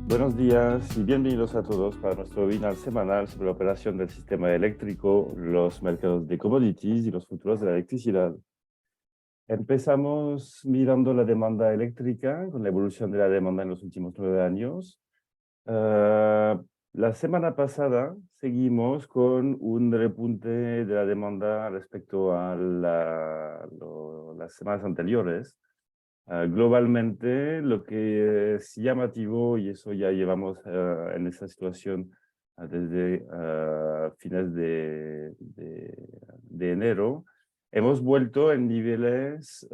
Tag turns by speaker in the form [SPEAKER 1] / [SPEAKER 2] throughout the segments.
[SPEAKER 1] Buenos días y bienvenidos a todos para nuestro webinar semanal sobre la operación del sistema eléctrico, los mercados de commodities y los futuros de la electricidad. Empezamos mirando la demanda eléctrica, con la evolución de la demanda en los últimos 9 años. La semana pasada seguimos con un repunte de la demanda respecto a las semanas anteriores. Globalmente, lo que es llamativo, y eso ya llevamos en esta situación desde fines de enero, hemos vuelto en niveles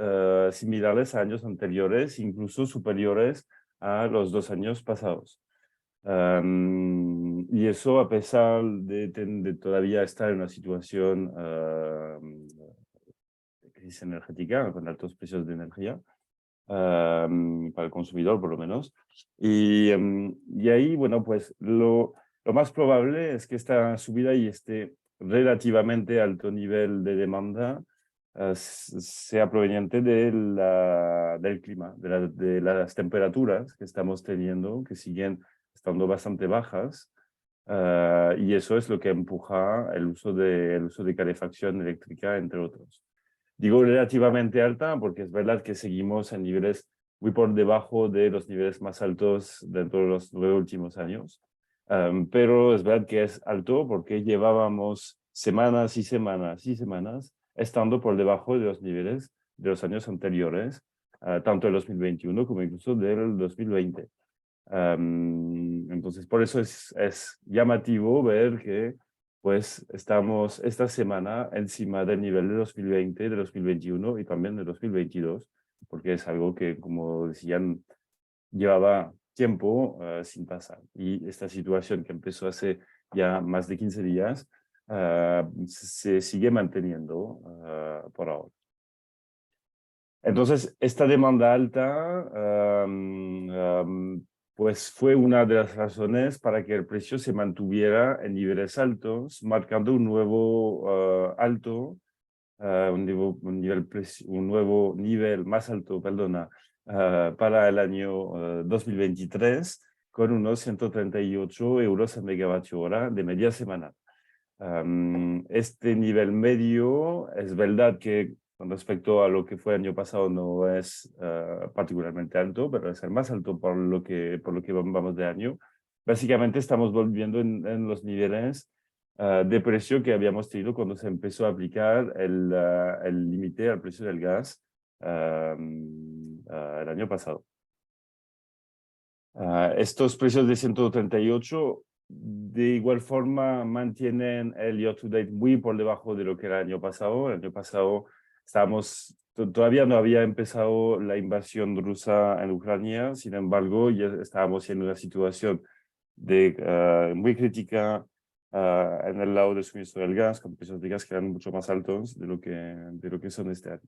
[SPEAKER 1] similares a años anteriores, incluso superiores a los 2 años pasados. Y eso a pesar de todavía estar en una situación de crisis energética, con altos precios de energía. Para el consumidor por lo menos. Y ahí, bueno, pues lo más probable es que esta subida y este relativamente alto nivel de demanda sea proveniente del clima, de las temperaturas que estamos teniendo, que siguen estando bastante bajas. Y eso es lo que empuja el uso de calefacción eléctrica, entre otros. Digo relativamente alta porque es verdad que seguimos en niveles muy por debajo de los niveles más altos dentro de los 9 últimos años. Pero es verdad que es alto porque llevábamos semanas y semanas y semanas estando por debajo de los niveles de los años anteriores, tanto del 2021 como incluso del 2020. Entonces, por eso es llamativo ver que pues estamos esta semana encima del nivel de 2020, de 2021 y también de 2022, porque es algo que, como decían, llevaba tiempo sin pasar. Y esta situación que empezó hace ya más de 15 días se sigue manteniendo por ahora. Entonces, esta demanda alta pues fue una de las razones para que el precio se mantuviera en niveles altos, marcando un nuevo alto, un nuevo nivel más alto, perdona, para el año 2023, con unos 138 euros a megavatio hora de media semana. Este nivel medio es verdad que con respecto a lo que fue el año pasado no es particularmente alto, pero es el más alto por lo que vamos de año. Básicamente estamos volviendo en los niveles de precio que habíamos tenido cuando se empezó a aplicar el límite al precio del gas el año pasado. Estos precios de 138 de igual forma mantienen el year to date muy por debajo de lo que era el año pasado. El año pasado todavía no había empezado la invasión rusa en Ucrania, sin embargo ya estábamos en una situación muy crítica en el lado del suministro del gas, con precios de gas que eran mucho más altos de lo que son este año.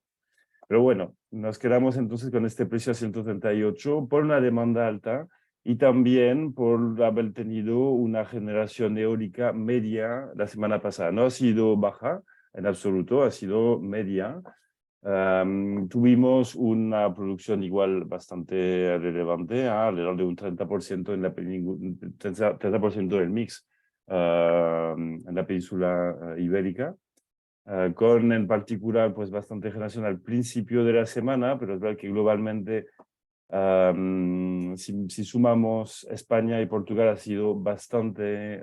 [SPEAKER 1] Pero bueno, nos quedamos entonces con este precio a 138 por una demanda alta y también por haber tenido una generación eólica media la semana pasada. No ha sido baja en absoluto, ha sido media. Tuvimos una producción igual bastante relevante, alrededor de un 30% en la 30% del mix en la península ibérica. Con en particular pues bastante generación al principio de la semana, pero es verdad que globalmente si sumamos España y Portugal ha sido bastante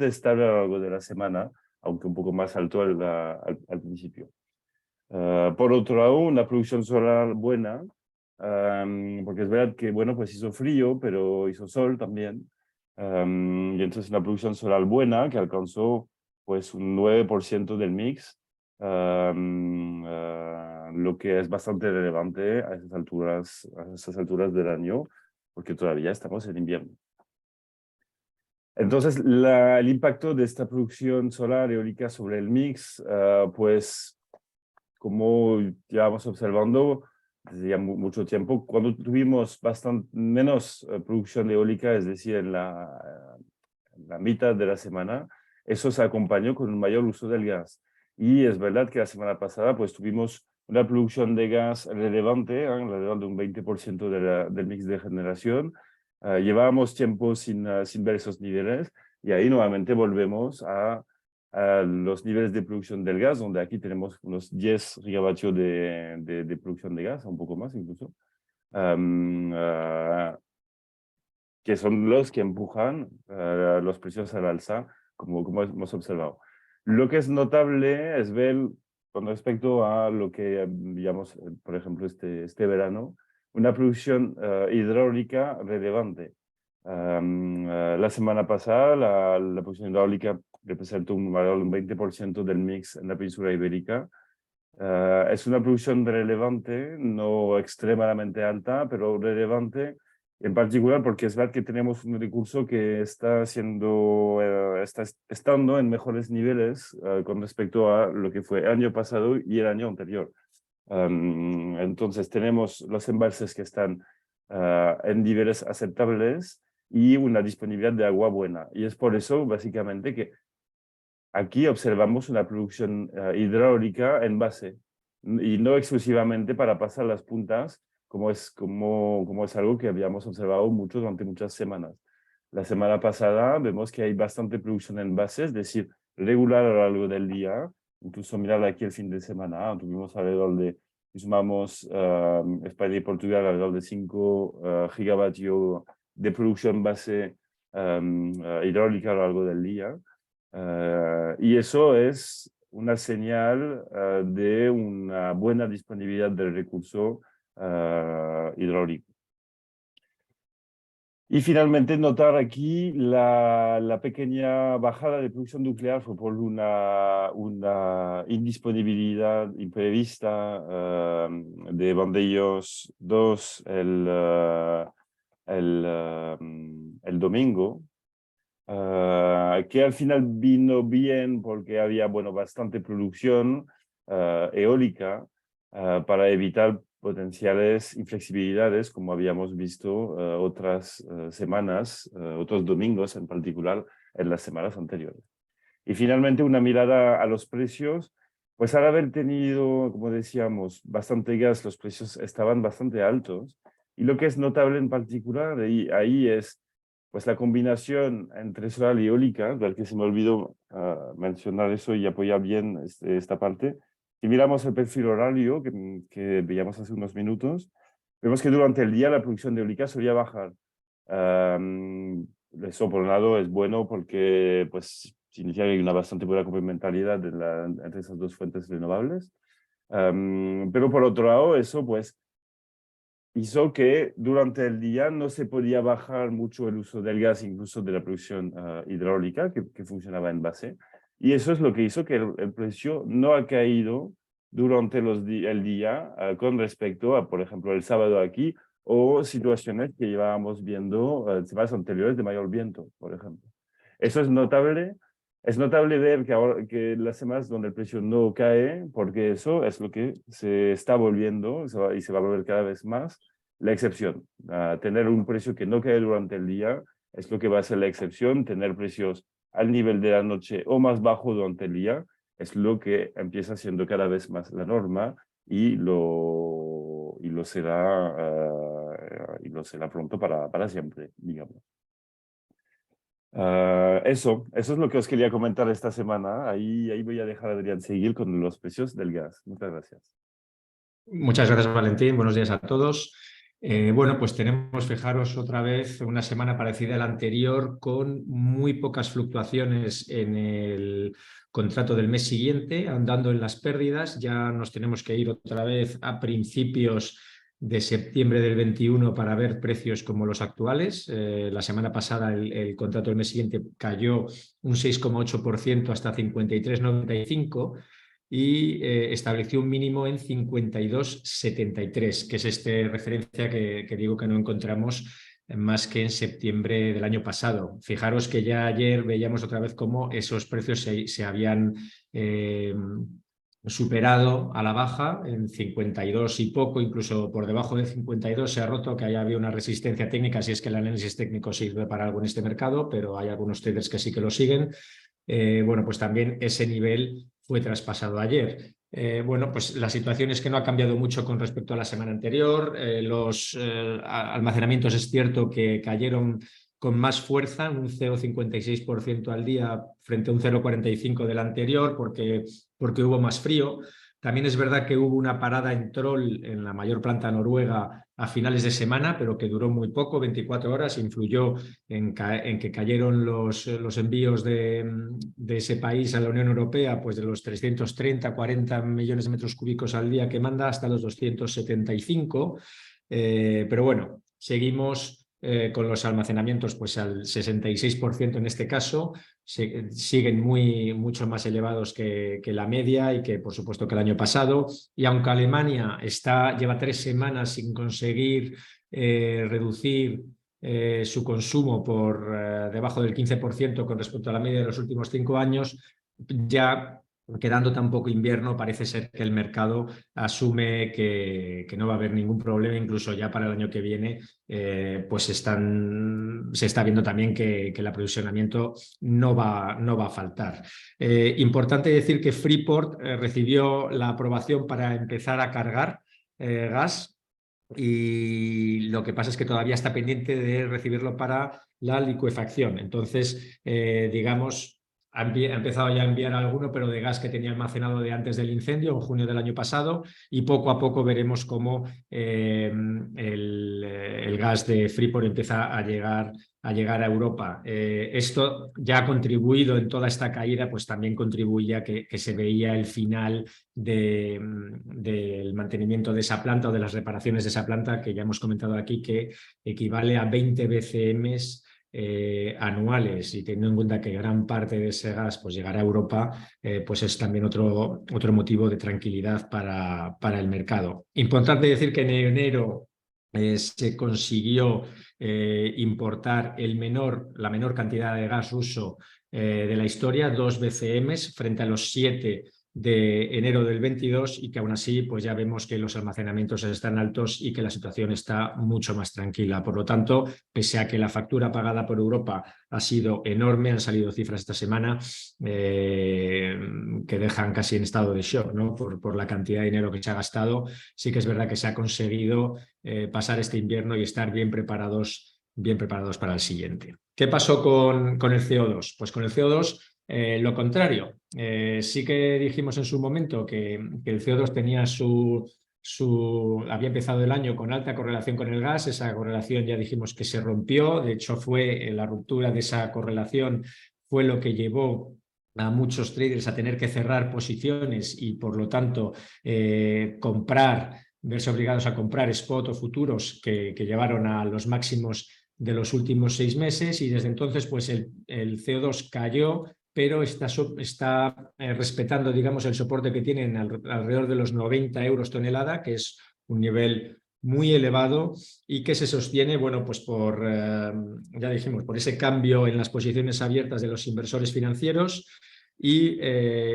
[SPEAKER 1] estable a lo largo de la semana, aunque un poco más alto al principio. Por otro lado, una producción solar buena, porque es verdad que bueno, pues hizo frío, pero hizo sol también. Y entonces una producción solar buena que alcanzó pues un 9% del mix, lo que es bastante relevante a esas alturas del año, porque todavía estamos en invierno. Entonces, el impacto de esta producción solar eólica sobre el mix, pues como ya vamos observando desde ya mucho tiempo, cuando tuvimos bastante menos producción eólica, es decir, en la mitad de la semana, eso se acompañó con un mayor uso del gas. Y es verdad que la semana pasada pues tuvimos una producción de gas relevante, alrededor de un 20% del mix de generación, Llevábamos tiempo sin ver esos niveles y ahí nuevamente volvemos a los niveles de producción del gas, donde aquí tenemos unos 10 gigavatios de producción de gas, un poco más incluso, que son los que empujan los precios al alza, como hemos observado. Lo que es notable es ver con respecto a lo que digamos, por ejemplo, este verano, una producción hidráulica relevante. La semana pasada la producción hidráulica representó un valor de un 20% del mix en la península ibérica. Es una producción relevante, no extremadamente alta, pero relevante, en particular porque es verdad que tenemos un recurso que está estando en mejores niveles con respecto a lo que fue el año pasado y el año anterior. Entonces tenemos los embalses que están en niveles aceptables y una disponibilidad de agua buena. Y es por eso, básicamente, que aquí observamos una producción hidráulica en base y no exclusivamente para pasar las puntas, como es algo que habíamos observado mucho durante muchas semanas. La semana pasada vemos que hay bastante producción en base, es decir, regular a lo largo del día. Incluso mirar aquí el fin de semana, tuvimos alrededor de, sumamos España y Portugal, alrededor de 5 gigavatios de producción base hidráulica a lo largo del día. Y eso es una señal de una buena disponibilidad del recurso hidráulico. Y finalmente notar aquí la pequeña bajada de producción nuclear fue por una indisponibilidad imprevista de Vandellós 2 el domingo. Que al final vino bien porque había bastante producción eólica para evitar potenciales inflexibilidades, como habíamos visto otras semanas, otros domingos en particular, en las semanas anteriores. Y finalmente una mirada a los precios, pues al haber tenido, como decíamos, bastante gas, los precios estaban bastante altos. Y lo que es notable en particular ahí es pues la combinación entre solar y eólica, ver que se me olvidó mencionar eso y apoyar bien esta parte. Si miramos el perfil horario que veíamos hace unos minutos, vemos que durante el día la producción de eólica solía bajar. Eso por un lado es bueno porque pues, significa que hay una bastante buena complementariedad entre esas dos fuentes renovables. Pero por otro lado, eso pues hizo que durante el día no se podía bajar mucho el uso del gas, incluso de la producción hidráulica que funcionaba en base. Y eso es lo que hizo que el precio no ha caído durante el día con respecto a, por ejemplo, el sábado aquí o situaciones que llevábamos viendo semanas anteriores de mayor viento, por ejemplo. Eso es notable. Es notable ver que las semanas donde el precio no cae, porque eso es lo que se está volviendo y se va a volver cada vez más la excepción. Tener un precio que no cae durante el día es lo que va a ser la excepción. Tener precios al nivel de la noche o más bajo durante el día es lo que empieza siendo cada vez más la norma y lo será pronto para siempre, digamos. Eso es lo que os quería comentar esta semana. Ahí voy a dejar a Adrián seguir con los precios del gas. Muchas gracias.
[SPEAKER 2] Muchas gracias, Valentín. Buenos días a todos. Bueno, pues tenemos, fijaros, otra vez una semana parecida a la anterior con muy pocas fluctuaciones en el contrato del mes siguiente, andando en las pérdidas. Ya nos tenemos que ir otra vez a principios de septiembre del 21 para ver precios como los actuales. La semana pasada el contrato del mes siguiente cayó un 6,8% hasta 53,95 y estableció un mínimo en 52,73, que es referencia que digo que no encontramos más que en septiembre del año pasado. Fijaros que ya ayer veíamos otra vez cómo esos precios se habían superado a la baja en 52 y poco, incluso por debajo de 52 se ha roto, que ahí había una resistencia técnica, si es que el análisis técnico sirve para algo en este mercado, pero hay algunos traders que sí que lo siguen. Bueno, pues también ese nivel fue traspasado ayer. bueno, pues la situación es que no ha cambiado mucho con respecto a la semana anterior. Los almacenamientos es cierto que cayeron con más fuerza, un 0,56% al día frente a un 0,45% del anterior, porque hubo más frío. También es verdad que hubo una parada en Troll, en la mayor planta noruega, a finales de semana, pero que duró muy poco, 24 horas, influyó en que cayeron los envíos de ese país a la Unión Europea, pues de los 330, 40 millones de metros cúbicos al día que manda hasta los 275. Pero bueno, seguimos con los almacenamientos pues al 66% en este caso, siguen mucho más elevados que la media y que por supuesto que el año pasado. Y aunque Alemania lleva 3 semanas sin conseguir reducir su consumo por debajo del 15% con respecto a la media de los últimos 5 años, ya quedando tan poco invierno, parece ser que el mercado asume que no va a haber ningún problema, incluso ya para el año que viene, pues se está viendo también que el aprovisionamiento no va a faltar. Importante decir que Freeport recibió la aprobación para empezar a cargar gas, y lo que pasa es que todavía está pendiente de recibirlo para la licuefacción. Entonces, digamos, ha empezado ya a enviar alguno, pero de gas que tenía almacenado de antes del incendio, en junio del año pasado, y poco a poco veremos cómo el gas de Freeport empieza a llegar a Europa. Esto ya ha contribuido en toda esta caída, pues también contribuye a que se veía el final del mantenimiento de esa planta o de las reparaciones de esa planta, que ya hemos comentado aquí, que equivale a 20 BCMs anuales, y teniendo en cuenta que gran parte de ese gas pues llegará a Europa, pues es también otro motivo de tranquilidad para el mercado. Importante decir que en enero se consiguió importar la menor cantidad de gas ruso de la historia, 2 BCMs frente a los 7 de enero del 22, y que aún así pues ya vemos que los almacenamientos están altos y que la situación está mucho más tranquila. Por lo tanto, pese a que la factura pagada por Europa ha sido enorme, han salido cifras esta semana que dejan casi en estado de shock, ¿no? Por la cantidad de dinero que se ha gastado. Sí que es verdad que se ha conseguido pasar este invierno y estar bien preparados para el siguiente. ¿Qué pasó con el CO2? Pues con el CO2 lo contrario. Sí que dijimos en su momento que el CO2 tenía había empezado el año con alta correlación con el gas. Esa correlación ya dijimos que se rompió. De hecho, fue la ruptura de esa correlación fue lo que llevó a muchos traders a tener que cerrar posiciones y, por lo tanto, verse obligados a comprar spot o futuros que llevaron a los máximos de los últimos 6 meses, y desde entonces pues el CO2 cayó, pero está respetando, digamos, el soporte que tienen alrededor de los 90 euros tonelada, que es un nivel muy elevado y que se sostiene, bueno, pues ya dijimos, por ese cambio en las posiciones abiertas de los inversores financieros y,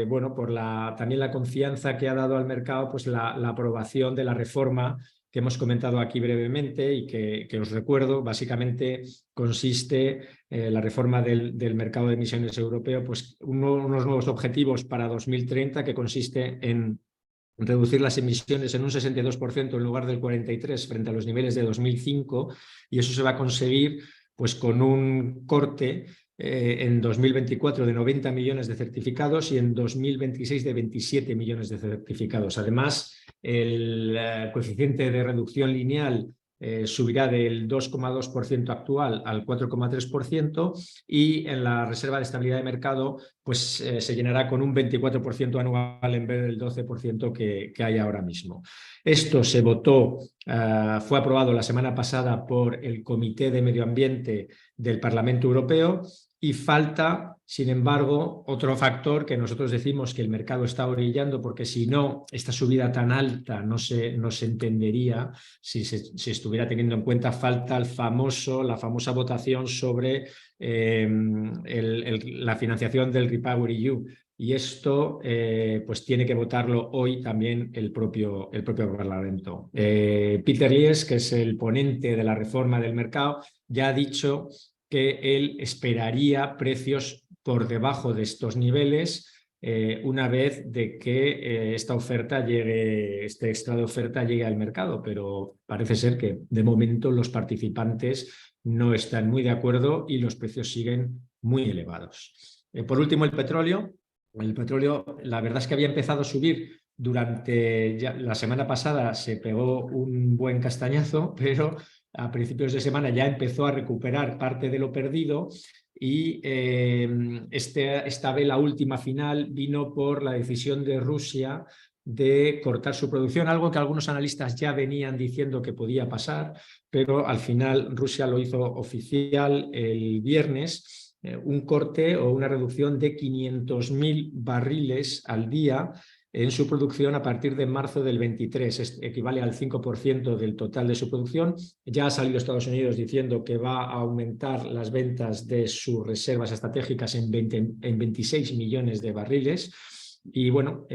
[SPEAKER 2] bueno, por también la confianza que ha dado al mercado pues la aprobación de la reforma que hemos comentado aquí brevemente y que os recuerdo. Básicamente consiste la reforma del mercado de emisiones europeo, pues unos nuevos objetivos para 2030, que consiste en reducir las emisiones en un 62% en lugar del 43% frente a los niveles de 2005, y eso se va a conseguir pues con un corte en 2024 de 90 millones de certificados y en 2026 de 27 millones de certificados. Además, el coeficiente de reducción lineal subirá del 2,2% actual al 4,3%, y en la reserva de estabilidad de mercado pues se llenará con un 24% anual en vez del 12% que hay ahora mismo. Esto se votó, fue aprobado la semana pasada por el Comité de Medio Ambiente del Parlamento Europeo, y falta, sin embargo, otro factor que nosotros decimos que el mercado está orillando, porque si no, esta subida tan alta no se entendería si estuviera teniendo en cuenta. Falta la famosa votación sobre la financiación del REPowerEU, y esto pues tiene que votarlo hoy también el propio Parlamento. Peter Liese, que es el ponente de la reforma del mercado, ya ha dicho que él esperaría precios por debajo de estos niveles una vez de que esta oferta llegue, este extra de oferta llegue al mercado, pero parece ser que de momento los participantes no están muy de acuerdo y los precios siguen muy elevados. Por último, el petróleo. El petróleo, la verdad es que había empezado a subir durante la semana pasada, se pegó un buen castañazo, pero a principios de semana ya empezó a recuperar parte de lo perdido y esta vela última final vino por la decisión de Rusia de cortar su producción, algo que algunos analistas ya venían diciendo que podía pasar, pero al final Rusia lo hizo oficial el viernes, un corte o una reducción de 500.000 barriles al día en su producción a partir de marzo del 23, equivale al 5% del total de su producción. Ya ha salido Estados Unidos diciendo que va a aumentar las ventas de sus reservas estratégicas en 26 millones de barriles. Y bueno,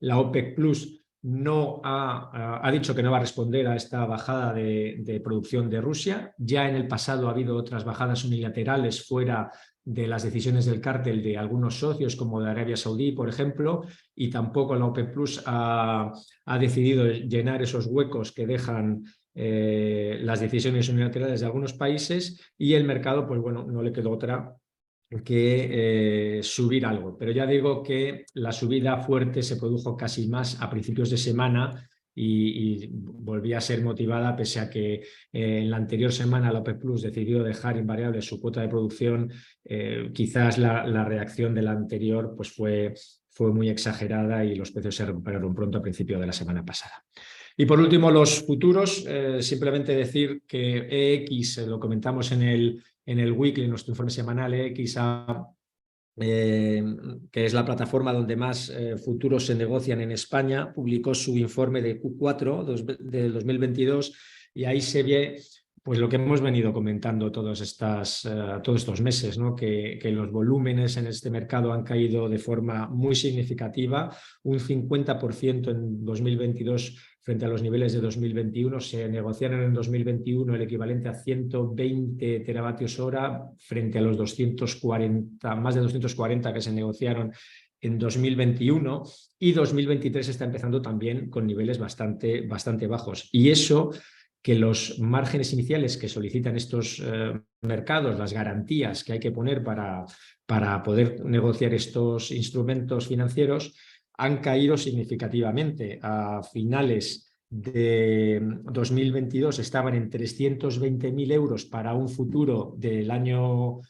[SPEAKER 2] la OPEC Plus no ha dicho que no va a responder a esta bajada de producción de Rusia. Ya en el pasado ha habido otras bajadas unilaterales fuera de las decisiones del cártel de algunos socios, como de Arabia Saudí, por ejemplo, y tampoco la OPEC Plus ha decidido llenar esos huecos que dejan las decisiones unilaterales de algunos países, y el mercado, pues bueno, no le quedó otra que subir algo. Pero ya digo que la subida fuerte se produjo casi más a principios de semana y volvía a ser motivada pese a que en la anterior semana la OPEC Plus decidió dejar invariable su cuota de producción. Quizás la reacción de la anterior pues fue muy exagerada y los precios se recuperaron pronto a principio de la semana pasada. Y por último, los futuros. Simplemente decir que EX, lo comentamos en el weekly, en nuestro informe semanal, EX que es la plataforma donde más futuros se negocian en España, publicó su informe de Q4 del 2022 y ahí se ve pues lo que hemos venido comentando todos estos meses, ¿no? Que los volúmenes en este mercado han caído de forma muy significativa, un 50% en 2022 frente a los niveles de 2021. Se negociaron en 2021 el equivalente a 120 teravatios hora frente a los 240, más de 240 que se negociaron en 2021, y 2023 está empezando también con niveles bastante bajos. Y eso, que los márgenes iniciales que solicitan estos mercados, las garantías que hay que poner para poder negociar estos instrumentos financieros, han caído significativamente. A finales de 2022 estaban en 320.000 euros para un futuro del año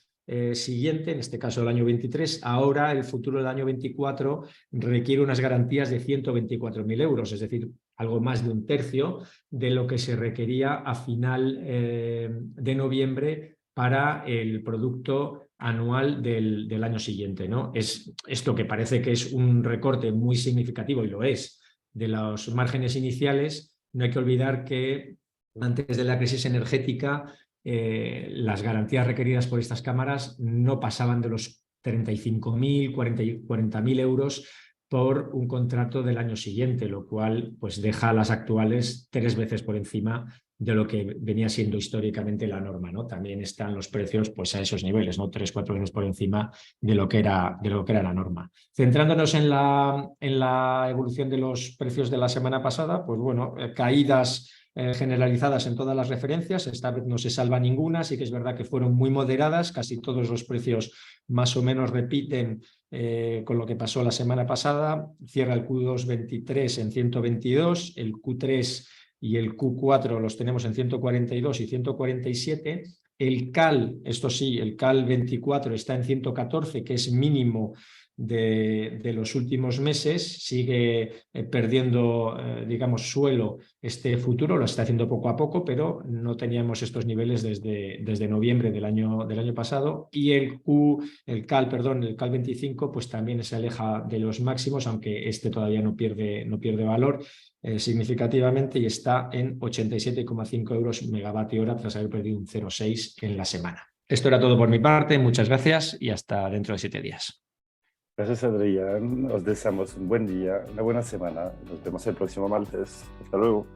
[SPEAKER 2] siguiente, en este caso el año 23. Ahora el futuro del año 24 requiere unas garantías de 124.000 euros, es decir, algo más de un tercio de lo que se requería a final de noviembre para el producto anual del año siguiente, ¿no? Es esto que parece que es un recorte muy significativo, y lo es, de los márgenes iniciales. No hay que olvidar que antes de la crisis energética las garantías requeridas por estas cámaras no pasaban de los 35.000, 40.000 euros por un contrato del año siguiente, lo cual pues deja a las actuales 3 veces por encima de lo que venía siendo históricamente la norma, ¿no? También están los precios pues a esos niveles, ¿no? 3-4 veces por encima de lo que era la norma. Centrándonos en la evolución de los precios de la semana pasada, pues bueno, caídas generalizadas en todas las referencias. Esta vez no se salva ninguna, sí que es verdad que fueron muy moderadas, casi todos los precios más o menos repiten con lo que pasó la semana pasada. Cierra el Q2 23 en 122, el Q3 y el Q4 los tenemos en 142 y 147. El CAL, esto sí, el CAL 24 está en 114, que es mínimo de los últimos meses. Sigue perdiendo, digamos, suelo este futuro, lo está haciendo poco a poco, pero no teníamos estos niveles desde noviembre del año pasado. Y el CAL 25, pues también se aleja de los máximos, aunque este todavía no pierde valor significativamente, y está en 87,5 euros megavatio hora tras haber perdido un 0,6 en la semana. Esto era todo por mi parte, muchas gracias y hasta dentro de 7 días.
[SPEAKER 1] Gracias, Adrián. Os deseamos un buen día, una buena semana. Nos vemos el próximo martes. Hasta luego.